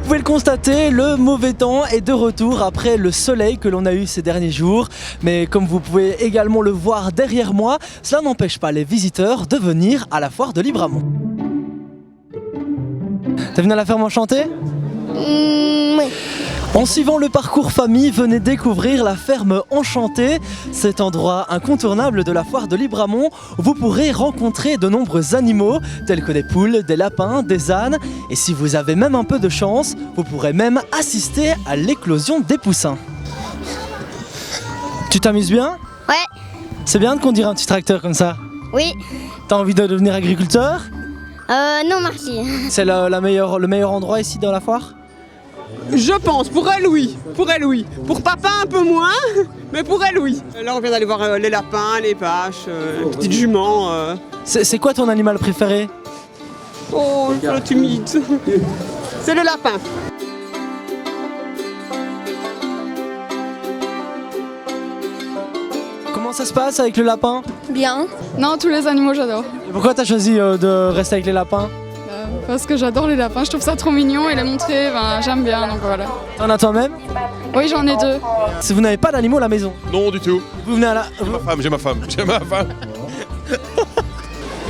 pouvez le constater, le mauvais temps est de retour après le soleil que l'on a eu ces derniers jours. Mais comme vous pouvez également le voir derrière moi, cela n'empêche pas les visiteurs de venir à la foire de Libramont. T'es venu à la ferme enchantée ? Oui. En suivant le parcours famille, venez découvrir la ferme enchantée. Cet endroit incontournable de la foire de Libramont où vous pourrez rencontrer de nombreux animaux tels que des poules, des lapins, des ânes. Et si vous avez même un peu de chance, vous pourrez même assister à l'éclosion des poussins. Tu t'amuses bien ? Ouais. C'est bien de conduire un petit tracteur comme ça. Oui. T'as envie de devenir agriculteur ? Non merci. C'est le meilleur endroit ici dans la foire ? Je pense, pour elle oui, Pour papa un peu moins, mais pour elle oui. Là on vient d'aller voir les lapins, les vaches, les petites juments. C'est quoi ton animal préféré ? Oh, le timide. C'est le lapin. Comment ça se passe avec le lapin ? Bien. Non, tous les animaux j'adore. Et pourquoi t'as choisi de rester avec les lapins ? Parce que j'adore les lapins, je trouve ça trop mignon et les montrer, j'aime bien, donc voilà. T'en as toi-même ? Oui, j'en ai 2. Si vous n'avez pas d'animaux à la maison, Non du tout. vous venez à la... J'ai ma femme.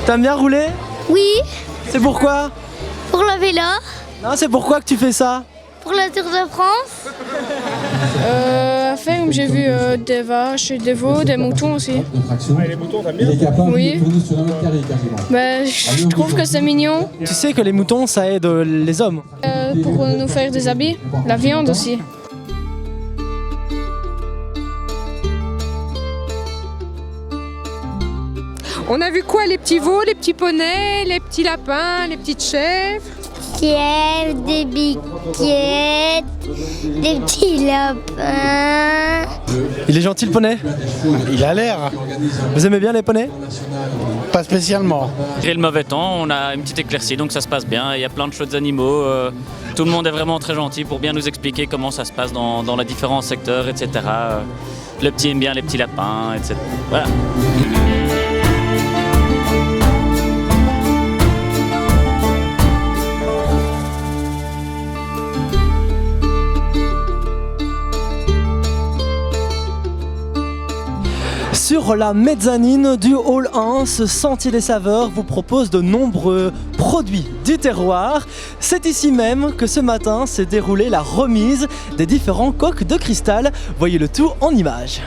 T'aimes bien rouler ? Oui. C'est pourquoi ? Pour le vélo. Non, c'est pourquoi que tu fais ça ? Pour la Tour de France. À ferme, j'ai vu des vaches, des veaux, des moutons aussi. Les moutons, t'aimes bien ? Oui. Je trouve que c'est mignon Tu sais que les moutons, ça aide les hommes. pour nous faire des habits, la viande aussi. On a vu quoi? Les petits veaux, les petits poneys, les petits lapins, les petites chèvres. Chèvres, des biquettes, des petits lapins. Il est gentil le poney ? Il a l'air, Vous aimez bien les poneys ? pas spécialement. Malgré le mauvais temps, on a une petite éclaircie, donc ça se passe bien. Il y a plein de chouettes animaux. Tout le monde est vraiment très gentil pour bien nous expliquer comment ça se passe dans les différents secteurs, etc. Le petit aime bien les petits lapins, etc. Voilà. Sur la mezzanine du hall 1, ce Sentier des Saveurs vous propose de nombreux produits du terroir. C'est ici même que ce matin s'est déroulée la remise des différents coques de cristal. Voyez le tout en images.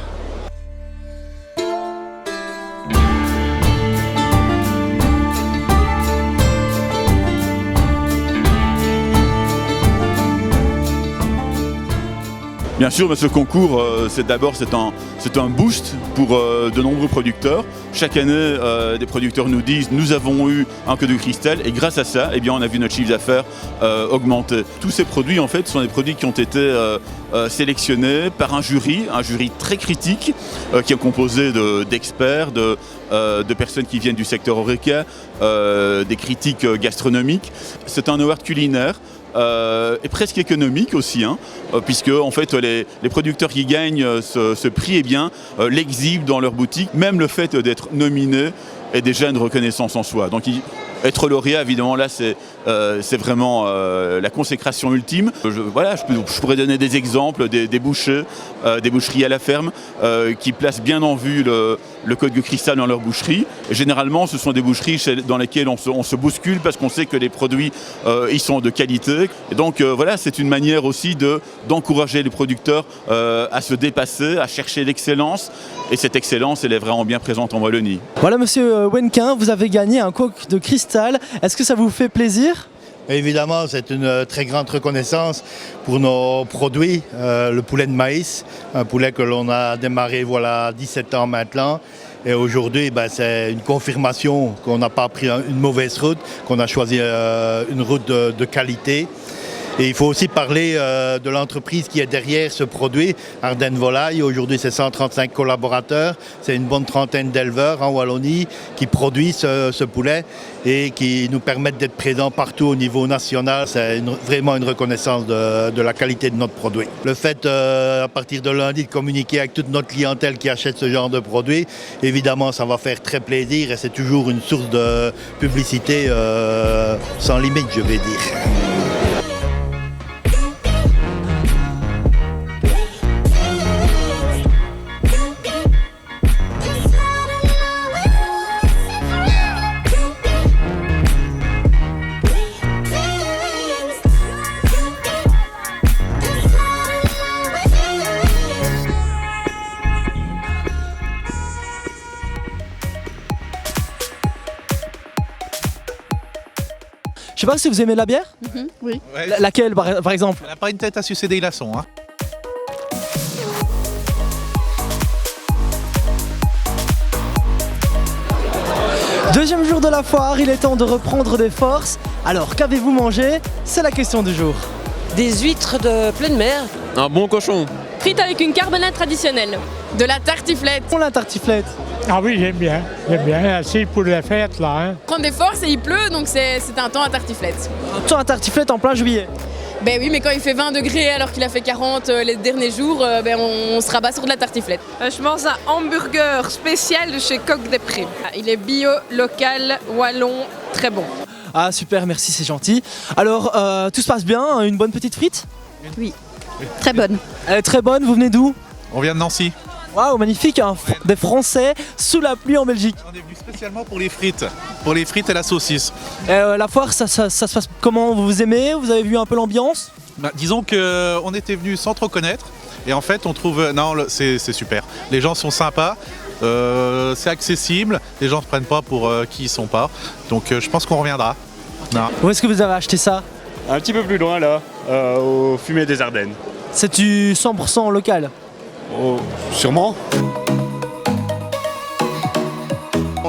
Bien sûr, mais ce concours, c'est un boost pour de nombreux producteurs. Chaque année, des producteurs nous disent « nous avons eu un queue de cristal » et grâce à ça, eh bien, on a vu notre chiffre d'affaires augmenter. Tous ces produits, en fait, sont des produits qui ont été sélectionnés par un jury très critique, qui est composé d'experts, de personnes qui viennent du secteur horeca, des critiques gastronomiques. C'est un award culinaire. Et presque économique aussi, puisque en fait les producteurs qui gagnent ce prix, eh bien, l'exhibent dans leur boutique. Même le fait d'être nominé est déjà une reconnaissance en soi. Donc être lauréat, évidemment, là, c'est vraiment la consécration ultime. Je pourrais donner des exemples, des bouchers, des boucheries à la ferme, qui placent bien en vue le code de cristal dans leur boucherie. Et généralement, ce sont des boucheries dans lesquelles on se bouscule parce qu'on sait que les produits ils sont de qualité. Et donc, voilà, c'est une manière aussi d'encourager les producteurs à se dépasser, à chercher l'excellence. Et cette excellence, elle est vraiment bien présente en Wallonie. Voilà, monsieur Wenquin, vous avez gagné un coque de cristal. Est-ce que ça vous fait plaisir ? Évidemment, c'est une très grande reconnaissance pour nos produits, le poulet de maïs, un poulet que l'on a démarré voilà 17 ans maintenant. Et aujourd'hui, c'est une confirmation qu'on n'a pas pris une mauvaise route, qu'on a choisi une route de qualité. Et il faut aussi parler de l'entreprise qui est derrière ce produit, Ardennes Volaille. Aujourd'hui, c'est 135 collaborateurs. C'est une bonne trentaine d'éleveurs en Wallonie qui produisent ce poulet et qui nous permettent d'être présents partout au niveau national. C'est vraiment une reconnaissance de la qualité de notre produit. Le fait, à partir de lundi, de communiquer avec toute notre clientèle qui achète ce genre de produit, évidemment, ça va faire très plaisir et c'est toujours une source de publicité sans limite, je vais dire. Je sais pas si vous aimez la bière. Oui. Laquelle par exemple? Elle n'a pas une tête à sucer des glaçons. Hein. Deuxième jour de la foire, il est temps de reprendre des forces. Alors qu'avez-vous mangé? C'est la question du jour. Des huîtres de pleine mer. Un bon cochon. Frites avec une carbonate traditionnelle. De la tartiflette. Pour la tartiflette. Ah oui, j'aime bien. J'aime bien. Assez pour la fête, là. Hein. Prendre des forces et il pleut, donc c'est un temps à tartiflette. Un temps à tartiflette en plein juillet. Ben oui, mais quand il fait 20 degrés alors qu'il a fait 40 les derniers jours, on se rabat sur de la tartiflette. Je mange un hamburger spécial de chez Coq des Prés. Il est bio, local, wallon, très bon. Ah super, merci, c'est gentil. Alors, tout se passe bien? Une bonne petite frite? Oui, très bonne. Elle est très bonne, vous venez d'où? On vient de Nancy. Waouh, magnifique, hein. Des Français sous la pluie en Belgique. On est venu spécialement pour les frites et la saucisse. La foire, ça se passe comment? Vous aimez? Vous avez vu un peu l'ambiance? Disons qu'on était venu sans trop connaître et en fait on trouve... Non, c'est super. Les gens sont sympas, c'est accessible, les gens ne se prennent pas pour qui ils sont pas. Donc je pense qu'on reviendra. Non. Où est-ce que vous avez acheté ça? Un petit peu plus loin là, au Fumet des Ardennes. C'est du 100% local? Oh, sûrement.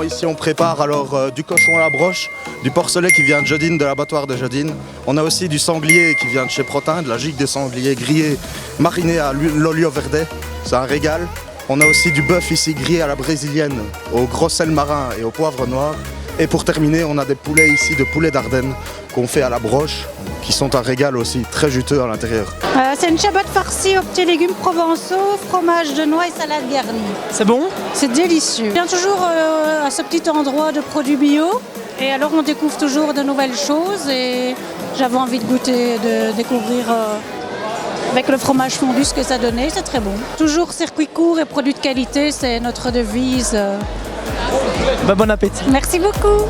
Ici on prépare alors du cochon à la broche, du porcelet qui vient de Jodine, de l'abattoir de Jodine. On a aussi du sanglier qui vient de chez Protin, de la gigue de sanglier grillé, mariné à l'olio verde, c'est un régal. On a aussi du bœuf ici grillé à la brésilienne, au gros sel marin et au poivre noir. Et pour terminer, on a des poulets ici, de poulets d'Ardennes, qu'on fait à la broche, qui sont un régal aussi, très juteux à l'intérieur. C'est une chabotte farcie aux petits légumes provençaux, fromage de noix et salade garnie. C'est bon? C'est délicieux. On vient toujours à ce petit endroit de produits bio, et alors on découvre toujours de nouvelles choses, et j'avais envie de goûter, de découvrir avec le fromage fondu ce que ça donnait, c'est très bon. Toujours circuit court et produits de qualité, c'est notre devise. Bah, bon appétit. Merci beaucoup.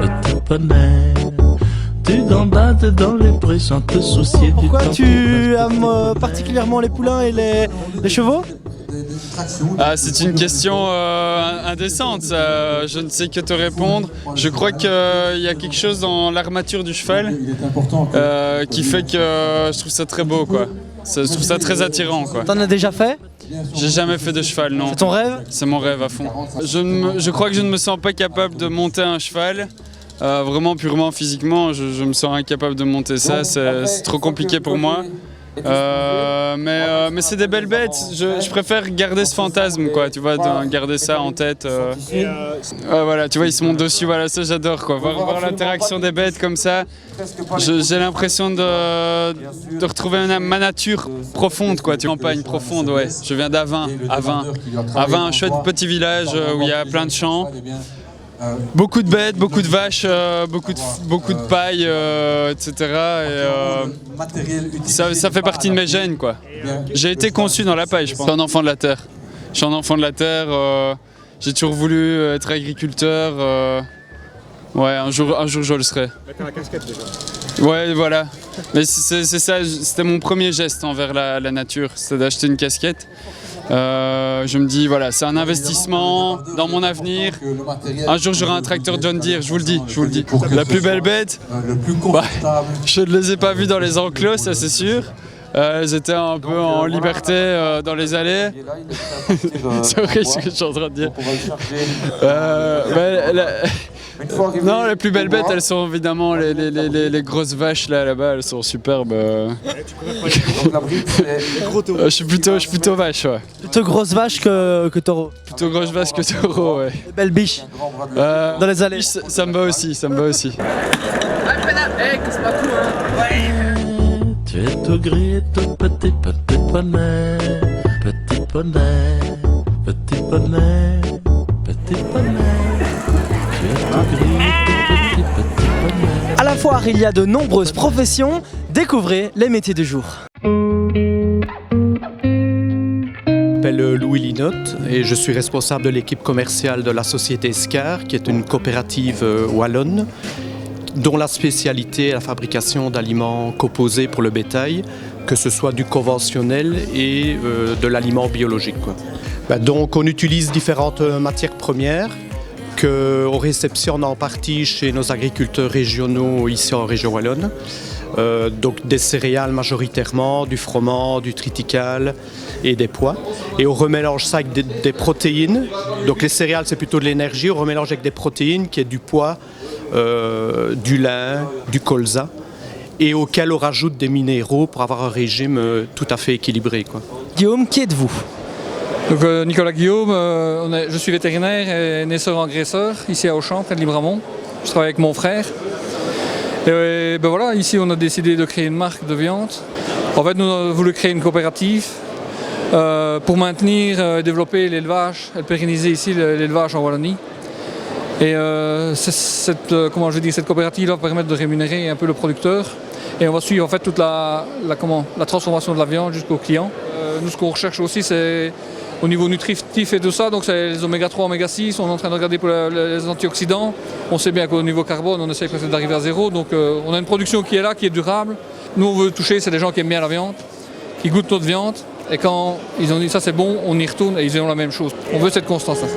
Petit poney, tu gambades dans les prés sans te soucier du temps. Pourquoi tu aimes particulièrement les poulains et les chevaux? Ah, c'est une question indécente, ça. Je ne sais que te répondre. Je crois qu'il y a quelque chose dans l'armature du cheval qui fait que je trouve ça très beau, quoi. Je trouve ça très attirant, quoi. T'en as déjà fait? J'ai jamais fait de cheval, non. C'est ton rêve? C'est mon rêve à fond. Je crois que je ne me sens pas capable de monter un cheval. Vraiment purement physiquement, je me sens incapable de monter ça, c'est trop compliqué pour moi. Mais c'est des belles bêtes, je préfère garder ce fantasme, quoi, tu vois, garder ça en tête. Voilà, tu vois, ils se montent dessus, voilà, ça j'adore, quoi. Voir l'interaction des bêtes comme ça, j'ai l'impression de retrouver ma nature profonde, quoi. Campagne profonde, ouais. Je viens d'Avin, un chouette petit village où il y a plein de champs. Beaucoup de bêtes, beaucoup de vaches, beaucoup de paille, etc. Et, ça fait partie de mes gènes, quoi. J'ai été conçu dans la paille, je pense. Je suis un enfant de la terre. J'ai toujours voulu être agriculteur. Ouais, un jour je le serai. T'as la casquette déjà. Ouais, voilà. Mais c'est ça, c'était mon premier geste envers la nature, c'était d'acheter une casquette. Je me dis, voilà, c'est un investissement dans mon avenir. Un jour, j'aurai un tracteur John Deere, je vous le dis. La plus belle bête, je ne les ai pas vues dans les enclos, ça c'est sûr. Elles étaient un peu en liberté dans les allées. C'est vrai ce que je suis en train de dire. Non, les plus belles bêtes, elles sont évidemment les grosses vaches là-bas, elles sont superbes. Je suis plutôt vache, ouais. Plutôt grosse vache que taureau. Plutôt grosse vache que taureau, ouais. Belle biche dans les allées. Ça me va aussi. Tu es tout gris et tout petit poney, petit poney, petit poney, petit poney. Tu es tout gris et tout petit poney. À la foire, il y a de nombreuses professions. Découvrez les métiers du jour. Je m'appelle Louis Linotte et je suis responsable de l'équipe commerciale de la société SCAR, qui est une coopérative wallonne dont la spécialité est la fabrication d'aliments composés pour le bétail, que ce soit du conventionnel et de l'aliment biologique, quoi. Donc on utilise différentes matières premières qu'on réceptionne en partie chez nos agriculteurs régionaux ici en région wallonne. Donc des céréales majoritairement, du froment, du triticale et des pois. Et on remélange ça avec des protéines. Donc les céréales c'est plutôt de l'énergie, on remélange avec des protéines qui est du pois, du lin, du colza, et auquel on rajoute des minéraux pour avoir un régime tout à fait équilibré, quoi. Guillaume, qui êtes-vous ? Donc, Nicolas Guillaume, je suis vétérinaire et naisseur-engraisseur ici à Auchan, près de Libramont. Je travaille avec mon frère. Et ben voilà, ici on a décidé de créer une marque de viande. En fait, nous avons voulu créer une coopérative pour maintenir et développer l'élevage, et pérenniser ici l'élevage en Wallonie. Et cette coopérative va permettre de rémunérer un peu le producteur. Et on va suivre en fait toute la transformation de la viande jusqu'au client. Nous, ce qu'on recherche aussi, c'est au niveau nutritif et tout ça, donc c'est les oméga 3, oméga 6, on est en train de regarder pour les antioxydants. On sait bien qu'au niveau carbone, on essaie peut-être d'arriver à zéro, donc on a une production qui est là, qui est durable. Nous, on veut toucher, c'est des gens qui aiment bien la viande, qui goûtent notre viande, et quand ils ont dit ça c'est bon, on y retourne et ils ont la même chose. On veut cette constance-là.